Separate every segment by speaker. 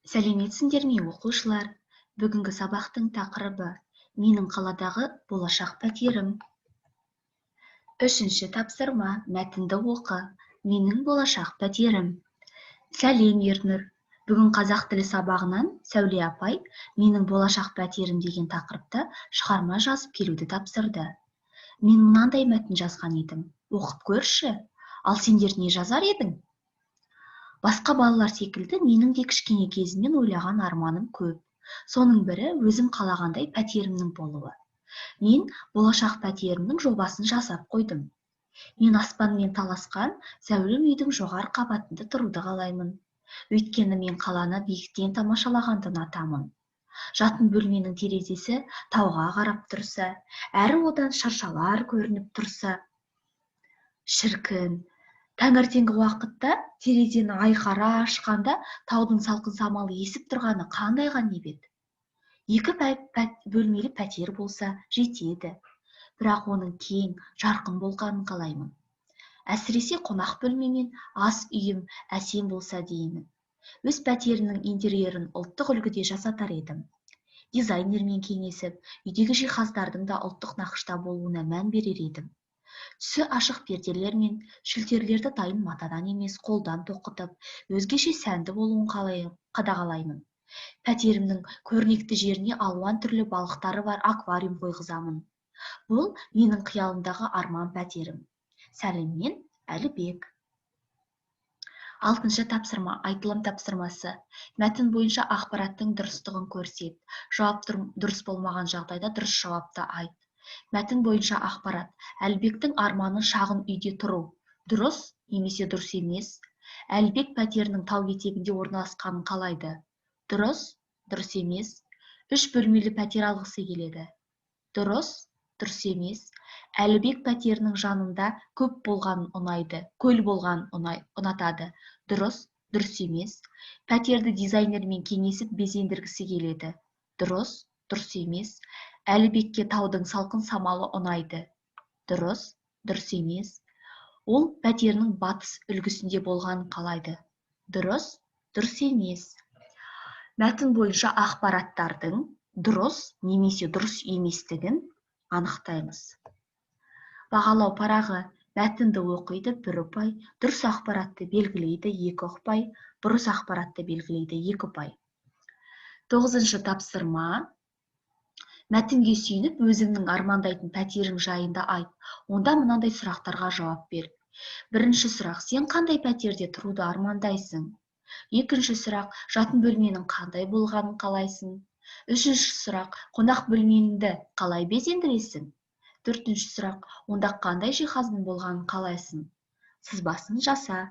Speaker 1: Сәлеметсіңдер ме, оқушылар? Бүгінгі сабақтың тақырыбы менің қаладағы болашақ пәтерім. Үшінші тапсырма, мәтінді оқы. Менің болашақ пәтерім. Сәлем, Ернұр. Бүгін қазақ тілі сабағынан Сәуле апай менің болашақ пәтерім деген тақырыпта шығарма жазып келуді тапсырды. Мен мынандай мәтін жазған едім. Оқып көрші. Ал сендер не жазар едің? Басқа балалар секілді менің де кішкене кезімнен ойлаған арманым көп. Соның бірі өзім қалағандай пәтерімнің болуы. Мен болашақ пәтерімнің жобасын жасап қойдым. Мен аспанмен таласқан зәулім үйдің жоғары қабатында тұруды қалаймын. Өйткені мен қаланы биіктен тамашалағанды ұнатамын. Жатын бөлменің терезесі тауға қарап тұрса, әрі одан шыршалар көрініп тұрса. Шіркін, таңертеңгі уақытта терезені айқара ашқанда таудың салқын самалы есіп тұрғаны қандай ғанибет еді. Екі бөлмелі пәтер болса жетеді, бірақ оның кең, жарқын болғанын қалаймын. Әсіресе қонақ бөлмемен ас үйім әсем болса деймін. Өз пәтерімнің интерьерін ұлттық үлгіде жасатар едім. Дизайнермен кеңесіп, үйдегі жиһаздардың да ұлттық нақышта болуына мән берер едім. Түсі ашық перделер мен шілтерлерді дайын матадан емес қолдан тоқытып, өзгеше сәнді болуын қадағалаймын. Пәтерімнің көрнекті жеріне алуан түрлі балықтары бар аквариум қойғызамын. Бұл менің қиялымдағы арман пәтерім. Сәлеммен, Әлібек. Алтыншы тапсырма, айтылым тапсырмасы. Мәтін бойынша ақпараттың дұрыстығын көрсет. Жауап дұрыс болмаған жағдайда дұрыс жауапты айт. Мәтін бойынша ақпарат. Әлібектің арманы шағын үйде тұру. Дұрыс немесе дұрыс емес. Әлібек пәтерінің тау етегінде орналасқанын қалайды. Дұрыс, дұрыс емес. 3 бөлмелі пәтер алғысы келеді. Дұрыс, дұрыс емес. Әлібек пәтерінің жанында көп болғанын ұнайды, көл болғанын ұнатады. Дұрыс, дұрыс емес. Пәтерді дизайнермен кеңесіп безендіргісі келеді. Дұрыс, дұрыс емес. Әлібекке таудың салқын самалы ұнайды. Дұрыс, дұрыс емес. Ол пәтерінің батыс үлгісінде болғанын қалайды. Дұрыс, дұрыс емес. Мәтін бойынша ақпараттардың дұрыс немесе дұрыс еместігін анықтаймыз. Бағалау парағы. Мәтінді оқиды 1 ұпай, дұрыс ақпаратты белгілейді 2 ұпай, бұрыс ақпаратты белгілейді 2 ұпай. 9-шы тапсырма. Мәтінге сүйініп, өзіңнің армандайтын пәтерің жайында айт. Онда мынандай сұрақтарға жауап бер. Бірінші сұрақ, сен қандай пәтерде тұруды армандайсың? Екінші сұрақ, жатын бөлменің қандай болғанын қалайсың? Үшінші сұрақ, қонақ бөлмеңді қалай безендіресің? Төртінші сұрақ, онда қандай жиһаздың болғанын қалайсың? Сызбасын жаса.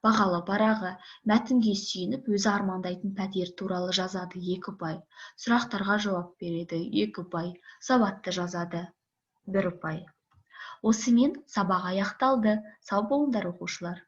Speaker 1: Бағалау парағы. Мәтінге сүйініп, өзі армандайтын пәтер туралы жазады 2 ұпай. Сұрақтарға жауап береді 2 ұпай. Сауатты жазады 1 ұпай. Осымен сабақ аяқталды. Сау болыңдар, оқушылар.